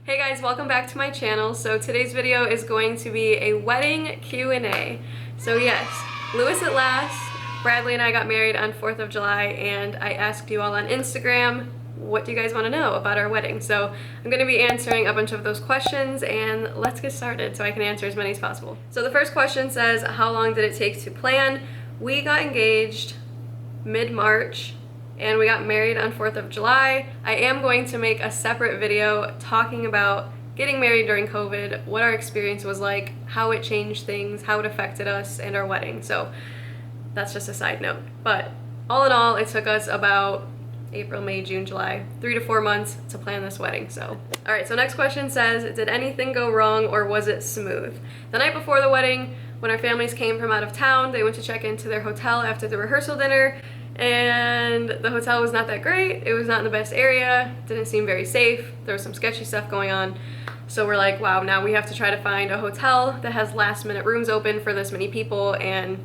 Hey guys, welcome back to my channel. So today's video is going to be a wedding Q&A. So yes, Lewis at last. Bradley and I got married on 4th of July and I asked you all on Instagram, what do you guys want to know about our wedding? So I'm going to be answering a bunch of those questions and let's get started so I can answer as many as possible. So the first question says, how long did it take to plan? We got engaged mid-March and we got married on 4th of July. I am going to make a separate video talking about getting married during COVID, what our experience was like, how it changed things, how it affected us and our wedding. So that's just a side note. But all in all, it took us about April, May, June, July, 3 to 4 months to plan this wedding. So, all right, so next question says, did anything go wrong or was it smooth? The night before the wedding, when our families came from out of town, they went to check into their hotel after the rehearsal dinner, and the hotel was not that great. It was not in the best area, didn't seem very safe. There was some sketchy stuff going on. So we're like, wow, now we have to try to find a hotel that has last minute rooms open for this many people, and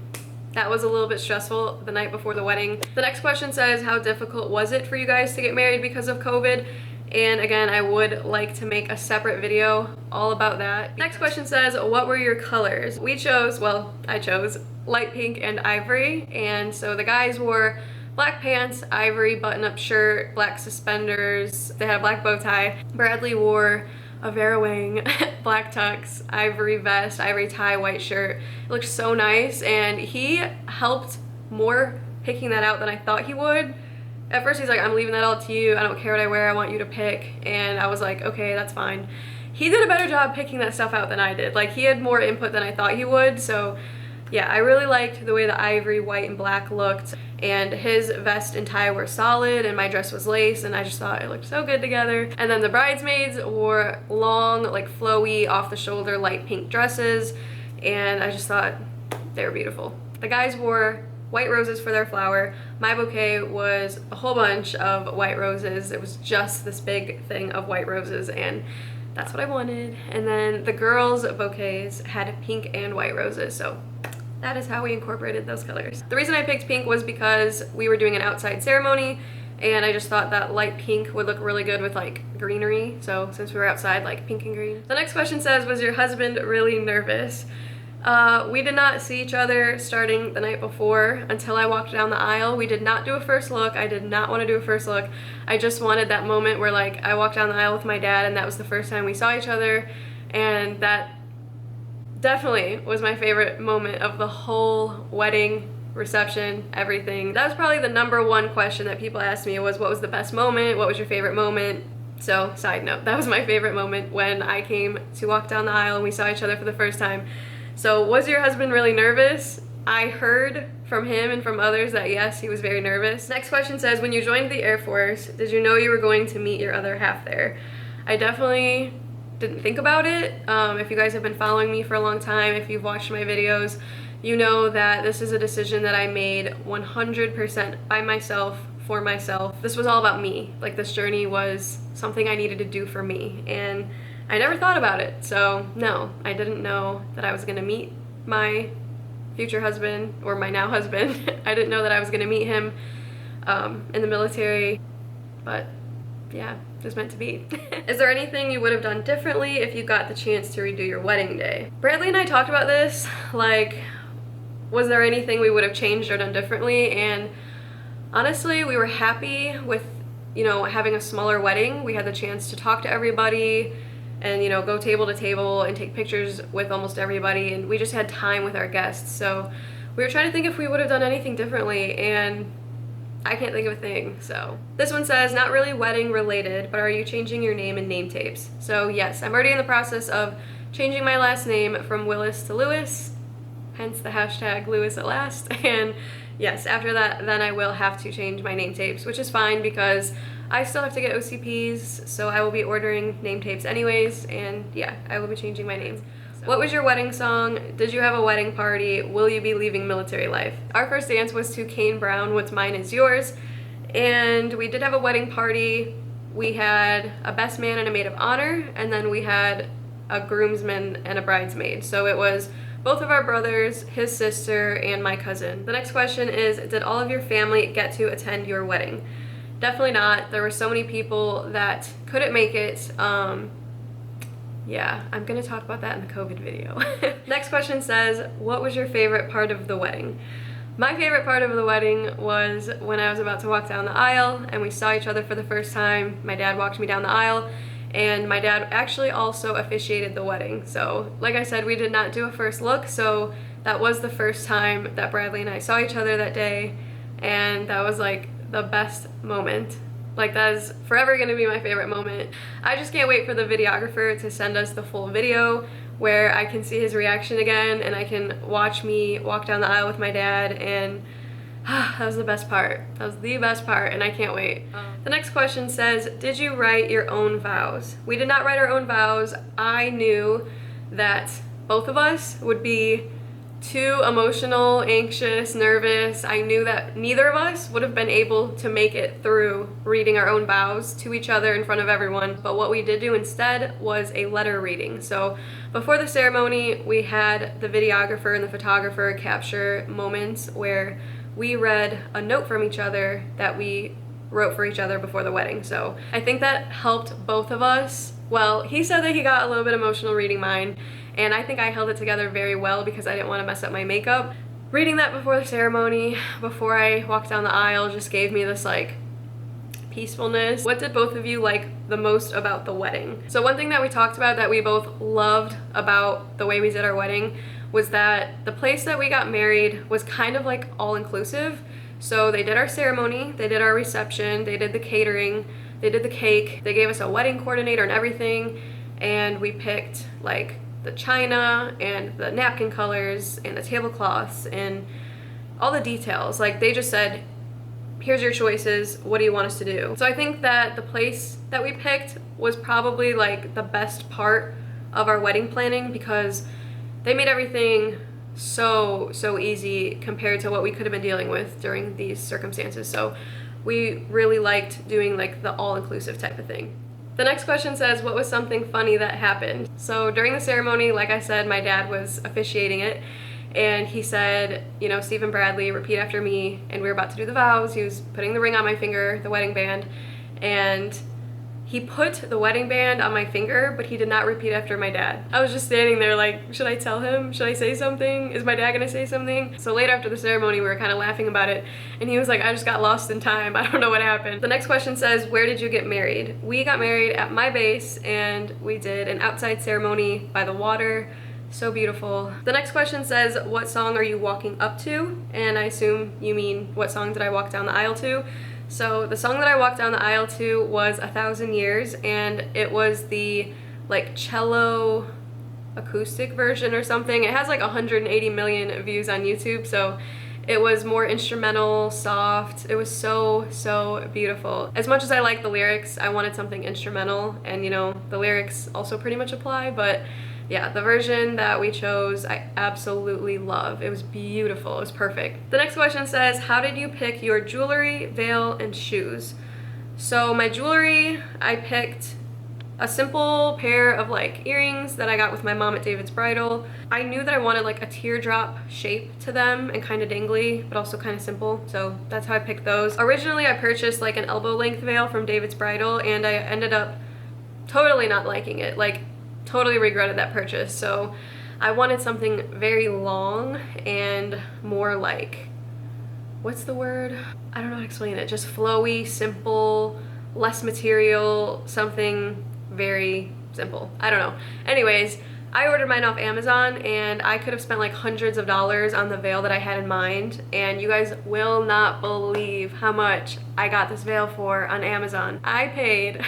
that was a little bit stressful the night before the wedding. The next question says, how difficult was it for you guys to get married because of COVID? And again, I would like to make a separate video all about that. Next question says, what were your colors? We chose, well, I chose light pink and ivory. And so the guys wore black pants, ivory button-up shirt, black suspenders. They had a black bow tie. Bradley wore a Vera Wang black tux, ivory vest, ivory tie, white shirt. It looked so nice, and he helped more picking that out than I thought he would. At first he's like, I'm leaving that all to you, I don't care what I wear, I want you to pick. And I was like, okay, that's fine. He did a better job picking that stuff out than I did. Like, he had more input than I thought he would. So yeah, I really liked the way the ivory, white, and black looked, and his vest and tie were solid, and my dress was lace, and I just thought it looked so good together. And then the bridesmaids wore long, like flowy, off-the-shoulder, light pink dresses, and I just thought they were beautiful. The guys wore white roses for their flower. My bouquet was a whole bunch of white roses. It was just this big thing of white roses, and that's what I wanted. And then the girls' bouquets had pink and white roses, so that is how we incorporated those colors. The reason I picked pink was because we were doing an outside ceremony, and I just thought that light pink would look really good with like greenery. So since we were outside, like pink and green. The next question says, was your husband really nervous? We did not see each other starting the night before until I walked down the aisle. We did not do a first look. I did not want to do a first look. I just wanted that moment where like I walked down the aisle with my dad and that was the first time we saw each other, and that definitely was my favorite moment of the whole wedding, reception, everything. That was probably the #1 question that people asked me, was what was the best moment? What was your favorite moment? So side note, that was my favorite moment when I came to walk down the aisle and we saw each other for the first time. So was your husband really nervous? I heard from him and from others that yes, he was very nervous. Next question says, when you joined the Air Force, did you know you were going to meet your other half there? I definitely didn't think about it. If you guys have been following me for a long time, if you've watched my videos, you know that this is a decision that I made 100% by myself, for myself. This was all about me. Like, this journey was something I needed to do for me, and I never thought about it. So no, I didn't know that I was gonna meet my future husband, or my now husband. I didn't know that I was gonna meet him in the military, but yeah, just meant to be. Is there anything you would have done differently if you got the chance to redo your wedding day? Bradley and I talked about this, like, was there anything we would have changed or done differently? And honestly, we were happy with, you know, having a smaller wedding. We had the chance to talk to everybody and, you know, go table to table and take pictures with almost everybody, and we just had time with our guests. So we were trying to think if we would have done anything differently, and I can't think of a thing. So this one says, not really wedding related, but are you changing your name and name tapes? So yes, I'm already in the process of changing my last name from Willis to Lewis, hence the hashtag Lewis at last. And yes, after that, then I will have to change my name tapes, which is fine because I still have to get OCPs, so I will be ordering name tapes anyways, and yeah, I will be changing my name. What was your wedding song? Did you have a wedding party? Will you be leaving military life? Our first dance was to Kane Brown, What's Mine Is Yours, and we did have a wedding party. We had a best man and a maid of honor, and then we had a groomsman and a bridesmaid. So it was both of our brothers, his sister, and my cousin. The next question is, did all of your family get to attend your wedding? Definitely not. There were so many people that couldn't make it. Yeah, I'm gonna talk about that in the COVID video. Next question says, what was your favorite part of the wedding? My favorite part of the wedding was when I was about to walk down the aisle and we saw each other for the first time. My dad walked me down the aisle, and my dad actually also officiated the wedding. So like I said, we did not do a first look, so that was the first time that Bradley and I saw each other that day, and that was like the best moment. Like, that is forever gonna be my favorite moment. I just can't wait for the videographer to send us the full video where I can see his reaction again and I can watch me walk down the aisle with my dad, and that was the best part. That was the best part, and I can't wait. The next question says, did you write your own vows? We did not write our own vows. I knew that both of us would be too emotional, anxious, nervous. I knew that neither of us would have been able to make it through reading our own vows to each other in front of everyone, but what we did do instead was a letter reading. So before the ceremony, we had the videographer and the photographer capture moments where we read a note from each other that we wrote for each other before the wedding. So I think that helped both of us. Well, he said that he got a little bit emotional reading mine, and I think I held it together very well because I didn't want to mess up my makeup. Reading that before the ceremony, before I walked down the aisle, just gave me this like peacefulness. What did both of you like the most about the wedding? So one thing that we talked about that we both loved about the way we did our wedding was that the place that we got married was kind of like all-inclusive. So they did our ceremony, they did our reception, they did the catering, they did the cake, they gave us a wedding coordinator and everything, and we picked like the china and the napkin colors and the tablecloths and all the details. Like, they just said, here's your choices, what do you want us to do? So I think that the place that we picked was probably like the best part of our wedding planning, because they made everything so easy compared to what we could have been dealing with during these circumstances. So we really liked doing like the all-inclusive type of thing. The next question says, what was something funny that happened? So during the ceremony, like I said, my dad was officiating it, and he said, you know, Steve and Bradley, repeat after me, and we were about to do the vows. He was putting the ring on my finger, the wedding band, and he put the wedding band on my finger, but he did not repeat after my dad. I was just standing there like, should I tell him? Should I say something? Is my dad gonna say something? So later after the ceremony, we were kind of laughing about it, and he was like, I just got lost in time. I don't know what happened. The next question says, where did you get married? We got married at my base, and we did an outside ceremony by the water. So beautiful. The next question says, what song are you walking up to? And I assume you mean, what song did I walk down the aisle to? So the song that I walked down the aisle to was 1,000 Years, and it was the like cello acoustic version or something. It has like 180 million views on YouTube, so it was more instrumental, soft. It was so beautiful. As much as I like the lyrics, I wanted something instrumental, and you know, the lyrics also pretty much apply, but yeah, the version that we chose, I absolutely love. It was beautiful, it was perfect. The next question says, how did you pick your jewelry, veil, and shoes? So my jewelry, I picked a simple pair of like earrings that I got with my mom at David's Bridal. I knew that I wanted like a teardrop shape to them and kind of dangly, but also kind of simple, so that's how I picked those. Originally, I purchased like an elbow length veil from David's Bridal, and I ended up totally not liking it. Like, totally regretted that purchase. So I wanted something very long and more like, what's the word? I don't know how to explain it. Just flowy, simple, less material, something very simple. I don't know. Anyways, I ordered mine off Amazon, and I could have spent like hundreds of dollars on the veil that I had in mind, and you guys will not believe how much I got this veil for on Amazon. I paid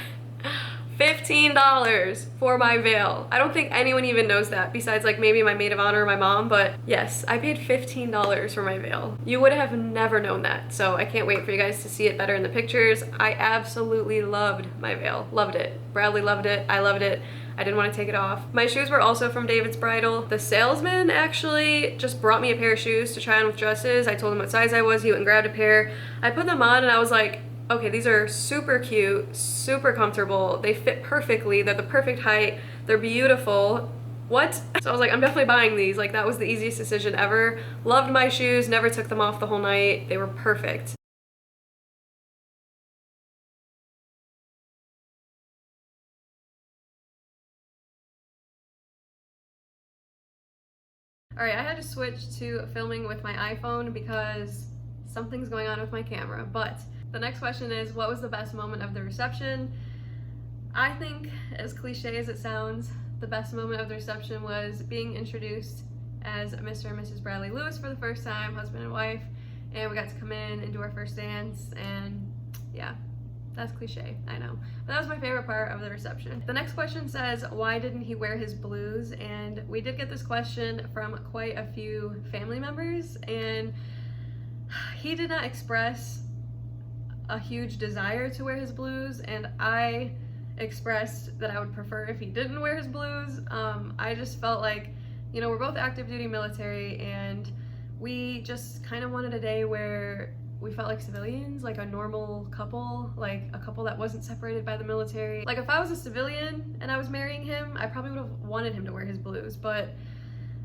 $15 for my veil. I don't think anyone even knows that, besides like maybe my maid of honor or my mom, but yes, I paid $15 for my veil. You would have never known that, so I can't wait for you guys to see it better in the pictures. I absolutely loved my veil. Loved it. Bradley loved it. I loved it. I didn't want to take it off. My shoes were also from David's Bridal. The salesman actually just brought me a pair of shoes to try on with dresses. I told him what size I was. He went and grabbed a pair. I put them on and I was like, okay, these are super cute, super comfortable. They fit perfectly. They're the perfect height. They're beautiful. What? So I was like, I'm definitely buying these. Like, that was the easiest decision ever. Loved my shoes, never took them off the whole night. They were perfect. All right, I had to switch to filming with my iPhone because something's going on with my camera. But the next question is, what was the best moment of the reception? I think, as cliche as it sounds, the best moment of the reception was being introduced as Mr. and Mrs. Bradley Lewis for the first time, husband and wife, and we got to come in and do our first dance, and yeah, that's cliche, I know. But that was my favorite part of the reception. The next question says, why didn't he wear his blues? And we did get this question from quite a few family members, and he did not express a huge desire to wear his blues, and I expressed that I would prefer if he didn't wear his blues. I just felt like, you know, we're both active duty military, and we just kind of wanted a day where we felt like civilians, like a normal couple, like a couple that wasn't separated by the military. Like if I was a civilian and I was marrying him, I probably would have wanted him to wear his blues, but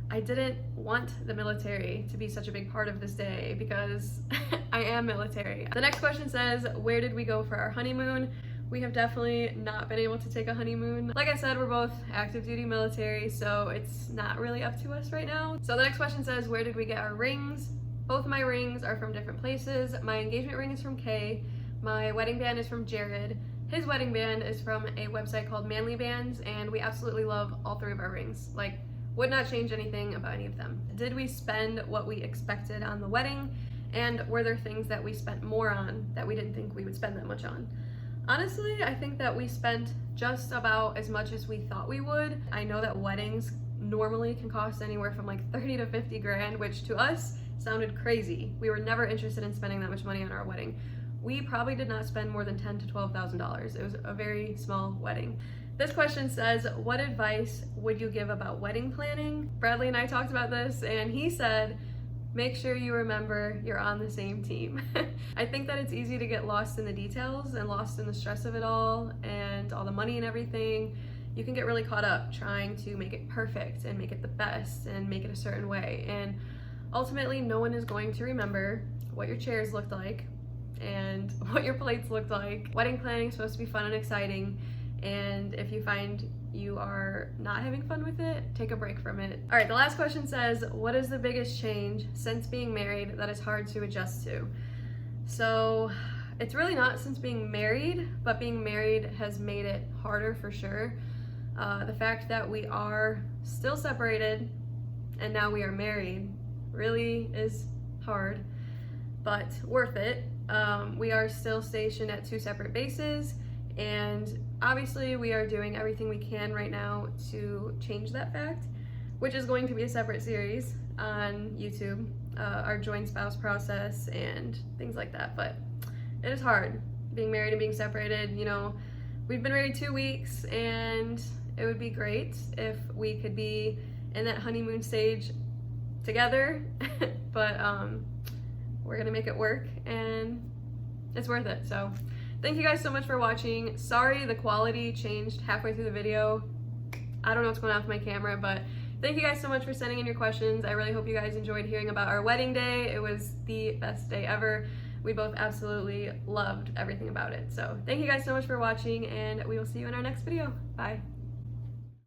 I didn't want the military to be such a big part of this day because I am military. The next question says, where did we go for our honeymoon? We have definitely not been able to take a honeymoon. Like I said, we're both active duty military, so it's not really up to us right now. So the next question says, where did we get our rings? Both of my rings are from different places. My engagement ring is from Kay. My wedding band is from Jared. His wedding band is from a website called Manly Bands, and we absolutely love all three of our rings. Like, would not change anything about any of them. Did we spend what we expected on the wedding? And were there things that we spent more on that we didn't think we would spend that much on? Honestly, I think that we spent just about as much as we thought we would. I know that weddings normally can cost anywhere from like 30 to 50 grand, which to us sounded crazy. We were never interested in spending that much money on our wedding. We probably did not spend more than $10,000 to $12,000. It was a very small wedding. This question says, what advice would you give about wedding planning? Bradley and I talked about this, and he said, make sure you remember you're on the same team. I think that it's easy to get lost in the details and lost in the stress of it all and all the money and everything. You can get really caught up trying to make it perfect and make it the best and make it a certain way. And ultimately, no one is going to remember what your chairs looked like and what your plates looked like. Wedding planning is supposed to be fun and exciting. And if you find you are not having fun with it, take a break from it. All right, the last question says, what is the biggest change since being married that is hard to adjust to? So it's really not since being married, but being married has made it harder for sure. The fact that we are still separated and now we are married really is hard, but worth it. We are still stationed at 2 separate bases, and obviously we are doing everything we can right now to change that fact, which is going to be a separate series on YouTube, our joint spouse process and things like that. But it is hard being married and being separated. You know, we've been married 2 weeks, and it would be great if we could be in that honeymoon stage together, but we're gonna make it work, and it's worth it. So thank you guys so much for watching. Sorry the quality changed halfway through the video. I don't know what's going on with my camera, but thank you guys so much for sending in your questions. I really hope you guys enjoyed hearing about our wedding day. It was the best day ever. We both absolutely loved everything about it. So thank you guys so much for watching, and we will see you in our next video. Bye.